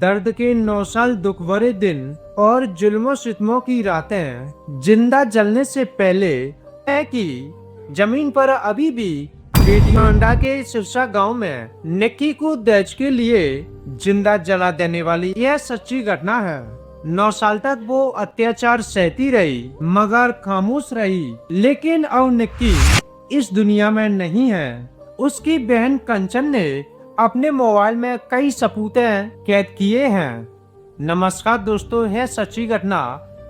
दर्द के 9 साल दुख भरे दिन और जुल्मों सितमों की रातें जिंदा जलने से पहले है कि जमीन पर अभी भी बेटियोंडा के सिरसा गांव में निक्की को दहेज के लिए जिंदा जला देने वाली यह सच्ची घटना है। 9 साल तक वो अत्याचार सहती रही मगर खामोश रही, लेकिन अब निक्की इस दुनिया में नहीं है। उसकी बहन कंचन ने अपने मोबाइल में कई सबूतें कैद किए हैं। नमस्कार दोस्तों, यह सच्ची घटना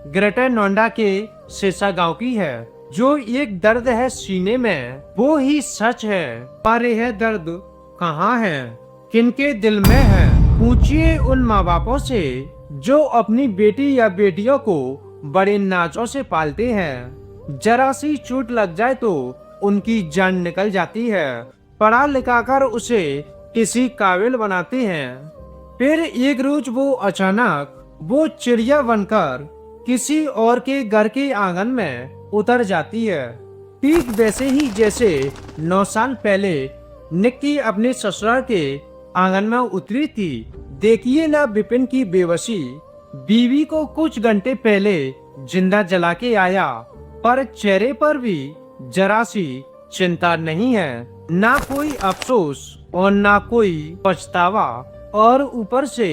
ग्रेटर नोएडा के सिरसा गांव की है। जो एक दर्द है सीने में वो ही सच है, पर यह दर्द कहाँ है, किनके दिल में है? पूछिए उन माँ बापों से जो अपनी बेटी या बेटियों को बड़े नाचों से पालते हैं। जरा सी चोट लग जाए तो उनकी जान निकल जाती है, पढ़ा लिखा कर उसे किसी काबिल बनाते हैं। फिर एक रोज वो अचानक वो चिड़िया बनकर किसी और के घर के आंगन में उतर जाती है, ठीक वैसे ही जैसे 9 साल पहले निक्की अपने ससुराल के आंगन में उतरी थी। देखिए ना विपिन की बेबसी, बीवी को कुछ घंटे पहले जिंदा जला के आया, पर चेहरे पर भी जरा सी चिंता नहीं है, ना कोई अफसोस और ना कोई पछतावा। और ऊपर से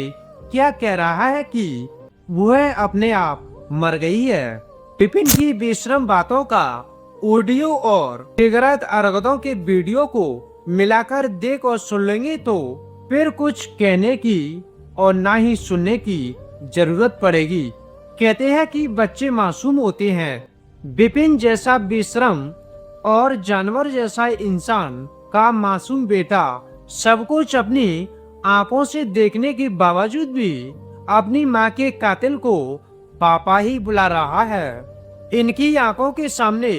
क्या कह रहा है कि वह अपने आप मर गई है। विपिन की बेशरम बातों का ऑडियो और बेगैरत हरकतों के वीडियो को मिलाकर देख और सुन लेंगे तो फिर कुछ कहने की और ना ही सुनने की जरूरत पड़ेगी। कहते हैं कि बच्चे मासूम होते हैं। विपिन जैसा बेशरम और जानवर जैसा इंसान का मासूम बेटा सब कुछ अपनी आंखों से देखने के बावजूद भी अपनी माँ के कातिल को पापा ही बुला रहा है। इनकी आंखों के सामने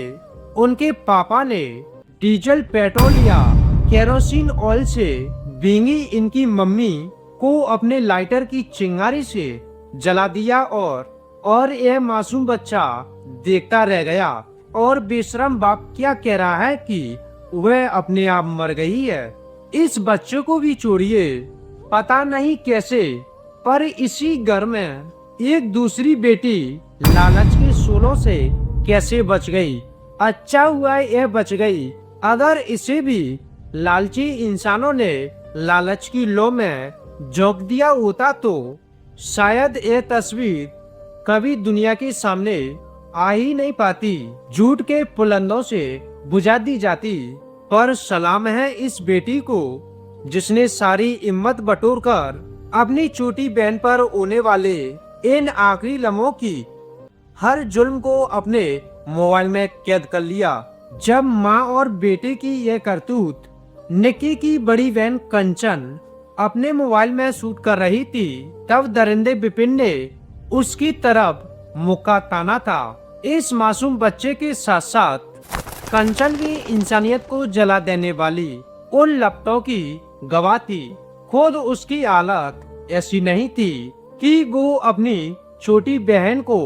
उनके पापा ने डीजल पेट्रोल या केरोसिन ऑयल से भींगी इनकी मम्मी को अपने लाइटर की चिंगारी से जला दिया और यह मासूम बच्चा देखता रह गया। और बेशरम बाप क्या कह रहा है कि वह अपने आप मर गई है। इस बच्चे को भी छोड़िए, पता नहीं कैसे, पर इसी घर में एक दूसरी बेटी लालच के शोलों से कैसे बच गई। अच्छा हुआ यह बच गई, अगर इसे भी लालची इंसानों ने लालच की लो में झोंक दिया होता तो शायद यह तस्वीर कभी दुनिया के सामने आ ही नहीं पाती, झूठ के पुलंदों से बुझा दी जाती। पर सलाम है इस बेटी को जिसने सारी हिम्मत बटोरकर अपनी छोटी बहन पर होने वाले इन आखिरी लम्हों की हर जुल्म को अपने मोबाइल में कैद कर लिया। जब माँ और बेटे की यह करतूत निक्की की बड़ी बहन कंचन अपने मोबाइल में शूट कर रही थी, तब दरिंदे विपिन ने उसकी तरफ मुक्का ताना था। इस मासूम बच्चे के साथ साथ कंचन भी इंसानियत को जला देने वाली उन लपटों की गवाह थी। खुद उसकी हालत ऐसी नहीं थी कि वो अपनी छोटी बहन को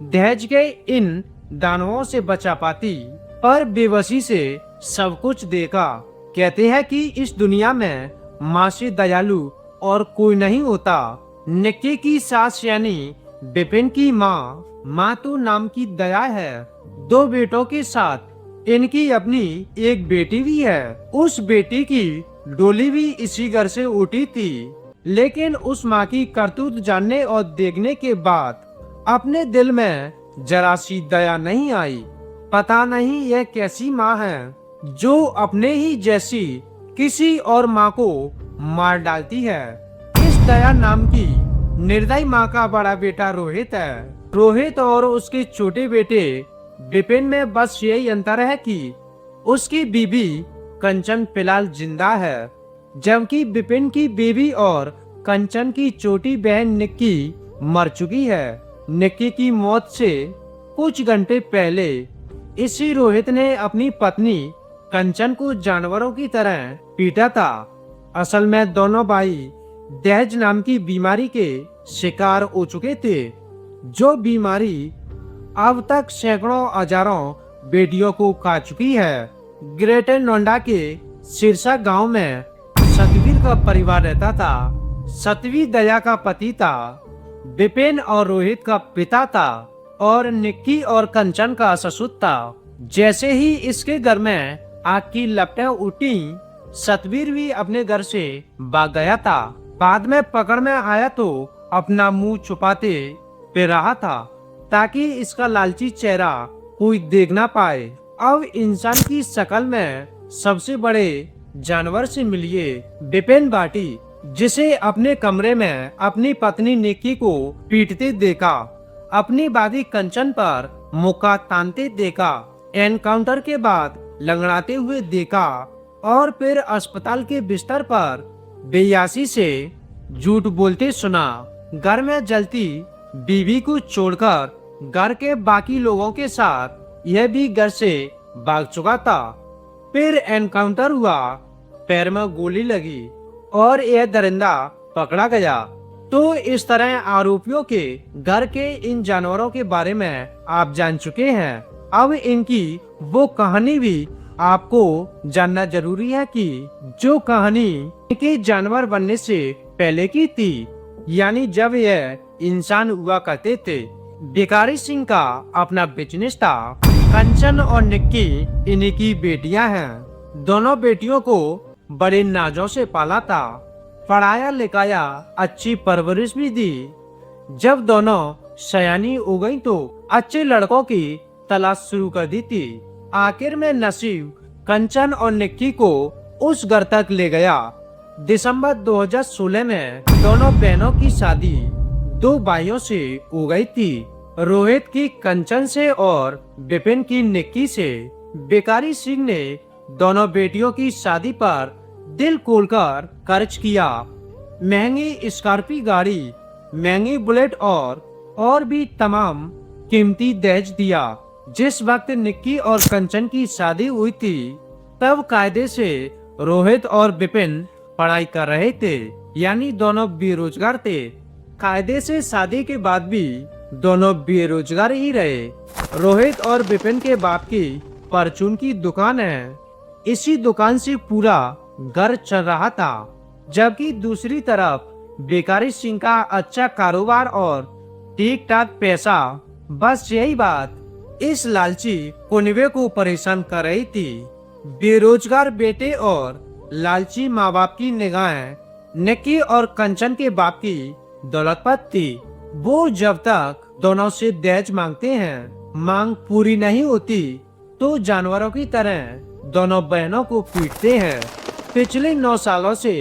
दहेज के इन दानवों से बचा पाती, पर बेबसी से सब कुछ देखा। कहते हैं कि इस दुनिया में माँ से दयालु और कोई नहीं होता। निक्की की सास यानी विपिन की माँ तो नाम की दया है। 2 बेटों के साथ इनकी अपनी एक बेटी भी है। उस बेटी की डोली भी इसी घर से उठी थी, लेकिन उस माँ की करतूत जानने और देखने के बाद अपने दिल में जरा सी दया नहीं आई। पता नहीं यह कैसी माँ है जो अपने ही जैसी किसी और माँ को मार डालती है। इस दया नाम की निर्दयी माँ का बड़ा बेटा रोहित है। रोहित और उसके छोटे बेटे विपिन में बस यही अंतर है कि उसकी बीबी कंचन फिलहाल जिंदा है, जबकि विपिन की बीबी और कंचन की छोटी बहन निक्की मर चुकी है। निक्की की मौत से कुछ घंटे पहले इसी रोहित ने अपनी पत्नी कंचन को जानवरों की तरह पीटा था। असल में दोनों भाई दहेज नाम की बीमारी के शिकार हो चुके थे, जो बीमारी अब तक सैकड़ों हजारों बेटियों को खा चुकी है। ग्रेटर नोएडा के सिरसा गांव में सतवीर का परिवार रहता था। सतवी दया का पति था, विपिन और रोहित का पिता था और निक्की और कंचन का ससुर था। जैसे ही इसके घर में आग की लपटें उठी, सतवीर भी अपने घर से भाग गया था। बाद में पकड़ में आया तो अपना मुंह छुपाते फिर रहा था ताकि इसका लालची चेहरा कोई देख ना पाए। अब इंसान की शक्ल में सबसे बड़े जानवर से मिलिए विपिन भाटी, जिसे अपने कमरे में अपनी पत्नी निक्की को पीटते देखा, अपनी बादी कंचन पर मुक्का तानते देखा, एनकाउंटर के बाद लंगड़ाते हुए देखा और फिर अस्पताल के बिस्तर पर बेयासी से झूठ बोलते सुना। घर में जलती बीवी को छोड़कर घर के बाकी लोगों के साथ यह भी घर से भाग चुका था। फिर एनकाउंटर हुआ, पैर में गोली लगी और यह दरिंदा पकड़ा गया। तो इस तरह आरोपियों के घर के इन जानवरों के बारे में आप जान चुके हैं। अब इनकी वो कहानी भी आपको जानना जरूरी है कि जो कहानी इनके जानवर बनने से पहले की थी, यानी जब यह इंसान हुआ करते थे। भिखारी सिंह का अपना बिजनेस था। कंचन और निक्की इन्हीं की बेटियां हैं। दोनों बेटियों को बड़े नाजों से पाला था, पढ़ाया लिखाया, अच्छी परवरिश भी दी। जब दोनों सयानी हो गई तो अच्छे लड़कों की तलाश शुरू कर दी थी। आखिर में नसीब कंचन और निक्की को उस घर तक ले गया। दिसंबर 2016 में दोनों बहनों की शादी दो भाइयों से हो गई थी, रोहित की कंचन से और विपिन की निक्की से। भिखारी सिंह ने दोनों बेटियों की शादी पर दिल खोलकर खर्च किया। महंगी स्कॉर्पियो गाड़ी, महंगी बुलेट और भी तमाम कीमती दहेज दिया। जिस वक्त निक्की और कंचन की शादी हुई थी तब कायदे से रोहित और विपिन पढ़ाई कर रहे थे, यानी दोनों बेरोजगार थे। कायदे से शादी के बाद भी दोनों बेरोजगार ही रहे। रोहित और विपिन के बाप की परचून की दुकान है, इसी दुकान से पूरा घर चल रहा था। जबकि दूसरी तरफ भिखारी सिंह का अच्छा कारोबार और ठीक ठाक पैसा। बस यही बात इस लालची कुनबे को परेशान कर रही थी। बेरोजगार बेटे और लालची माँ बाप की निगाहें निक्की और कंचन के बाप की दौलत पर थी। वो जब तक दोनों से दहेज मांगते हैं, मांग पूरी नहीं होती तो जानवरों की तरह दोनों बहनों को पीटते हैं। पिछले 9 सालों से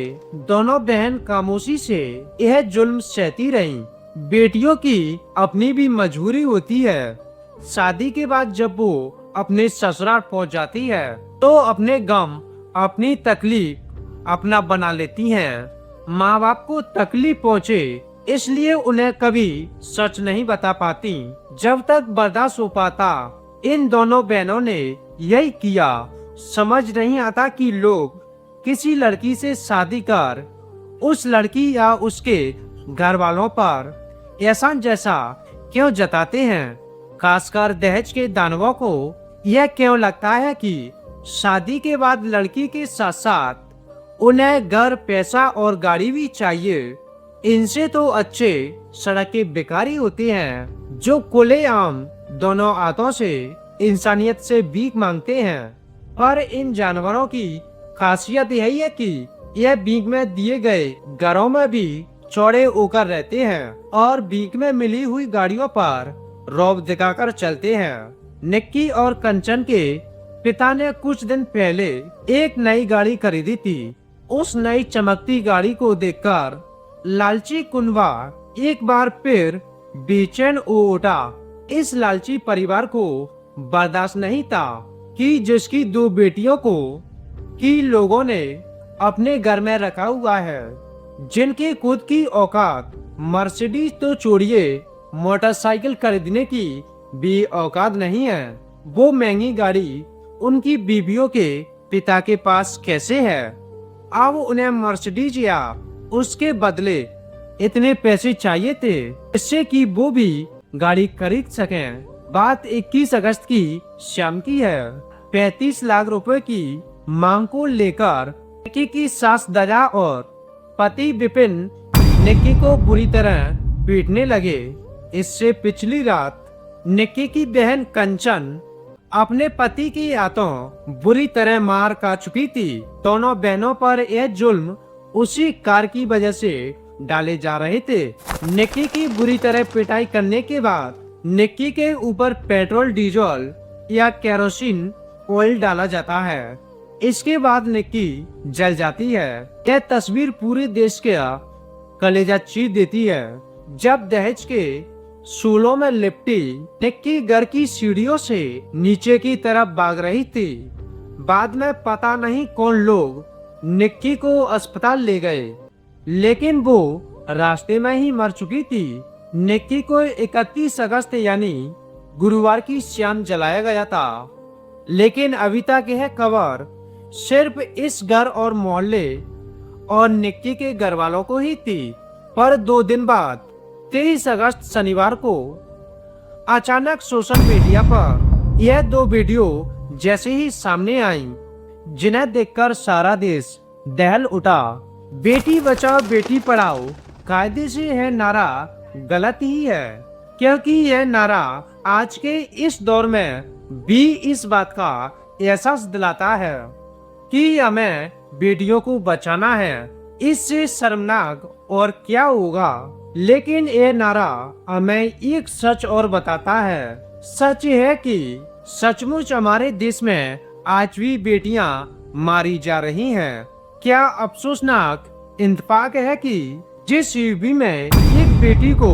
दोनों बहन खामोशी से यह जुल्म सहती रहीं। बेटियों की अपनी भी मजबूरी होती है। शादी के बाद जब वो अपने ससुराल पहुंच जाती है तो अपने गम, अपनी तकलीफ अपना बना लेती हैं। माँ बाप को तकलीफ पहुंचे इसलिए उन्हें कभी सच नहीं बता पाती। जब तक बर्दाश्त हो पाता, इन दोनों बहनों ने यही किया। समझ नहीं आता कि लोग किसी लड़की से शादी कर उस लड़की या उसके घर वालों पर एहसान जैसा क्यों जताते हैं। खासकर दहेज के दानवों को यह क्यों लगता है कि शादी के बाद लड़की के साथ साथ उन्हें घर, पैसा और गाड़ी भी चाहिए। इनसे तो अच्छे सड़क के भिखारी होते हैं जो खुलेआम दोनों हाथों से इंसानियत से भीख मांगते हैं। पर इन जानवरों की खासियत यही है कि यह भीख में दिए गए घरों में भी चौड़े होकर रहते हैं और भीख में मिली हुई गाड़ियों पर रौब दिखाकर चलते हैं। निक्की और कंचन के पिता ने कुछ दिन पहले एक नई गाड़ी खरीदी थी। उस नई चमकती गाड़ी को देखकर लालची कुनबा एक बार फिर बेचैन हो उठा। इस लालची परिवार को बर्दाश्त नहीं था कि जिसकी 2 बेटियों को की लोगों ने अपने घर में रखा हुआ है, जिनकी खुद की औकात मर्सिडीज तो छोड़िए मोटरसाइकिल खरीदने की भी औकात नहीं है। वो महंगी गाड़ी उनकी बीवियों के पिता के पास कैसे है। अब उन्हें मर्सिडीज या उसके बदले इतने पैसे चाहिए थे इससे कि वो भी गाड़ी खरीद सकें। बात 21 अगस्त की शाम की है। 35 लाख रुपए की मांग को लेकर निक्की की सास दया और पति विपिन निक्की को बुरी तरह पीटने लगे। इससे पिछली रात निक्की की बहन कंचन अपने पति की हाथों बुरी तरह मार खा चुकी थी। दोनों बहनों पर यह जुल्म उसी कार की वजह से डाले जा रहे थे। निक्की की बुरी तरह पिटाई करने के बाद निक्की के ऊपर पेट्रोल, डीजल या केरोसिन ऑयल डाला जाता है। इसके बाद निक्की जल जाती है। यह तस्वीर पूरे देश का कलेजा चीर देती है। जब दहेज के सूलों में लिपटी निक्की घर की सीढ़ियों से नीचे की तरफ भाग रही थी। बाद में पता नहीं कौन लोग निक्की को अस्पताल ले गए, लेकिन वो रास्ते में ही मर चुकी थी। निक्की को 31 अगस्त यानी गुरुवार की शाम जलाया गया था, लेकिन अभी तक यह खबर सिर्फ इस घर और मोहल्ले और निक्की के घर वालों को ही थी। पर 2 दिन बाद 23 अगस्त शनिवार को अचानक सोशल मीडिया पर यह 2 वीडियो जैसे ही सामने आई, जिन्हें देखकर सारा देश दहल उठा। बेटी बचाओ बेटी पढ़ाओ कायदे से यह नारा गलत ही है, क्योंकि यह नारा आज के इस दौर में भी इस बात का एहसास दिलाता है कि हमें बेटियों को बचाना है। इससे शर्मनाक और क्या होगा। लेकिन ये नारा हमें एक सच और बताता है। सच है कि सचमुच हमारे देश में आज भी बेटियां मारी जा रही हैं। क्या अफसोसनाक इंतफाक है कि जिस यूपी में एक बेटी को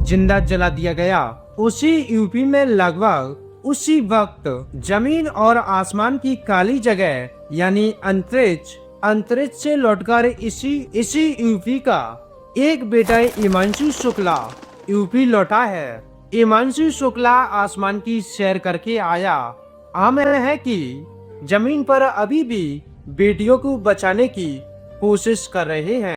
जिंदा जला दिया गया, उसी यूपी में लगभग उसी वक्त जमीन और आसमान की काली जगह यानी अंतरिक्ष से लौटकर इसी यूपी का एक बेटा हिमांशु शुक्ला यूपी लौटा है। हिमांशु शुक्ला आसमान की सैर करके आया। आम है कि जमीन पर अभी भी बेटियों को बचाने की कोशिश कर रहे हैं।